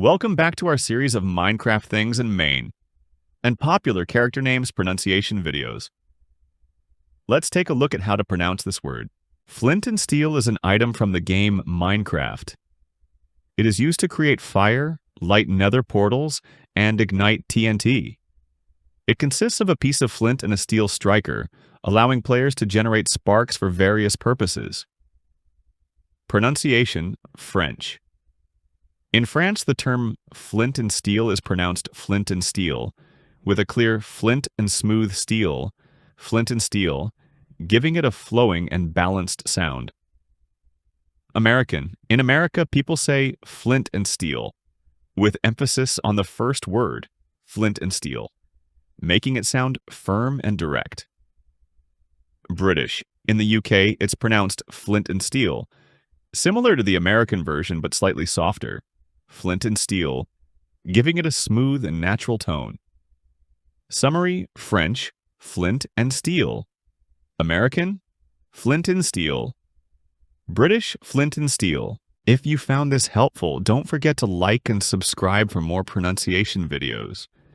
Welcome back to our series of Minecraft things in Maine and popular character names pronunciation videos. Let's take a look at how to pronounce this word. Flint and steel is an item from the game Minecraft. It is used to create fire, light nether portals, and ignite TNT. It consists of a piece of flint and a steel striker, allowing players to generate sparks for various purposes. Pronunciation: French. In France, the term flint and steel is pronounced flint and steel, with a clear flint and smooth steel, flint and steel, giving it a flowing and balanced sound. American. In America, people say flint and steel, with emphasis on the first word, flint and steel, making it sound firm and direct. British. In the UK, it's pronounced flint and steel, similar to the American version but slightly softer, flint and steel, giving it a smooth and natural tone. Summary: French, flint and steel. American, flint and steel. British, flint and steel. If you found this helpful, don't forget to like and subscribe for more pronunciation videos.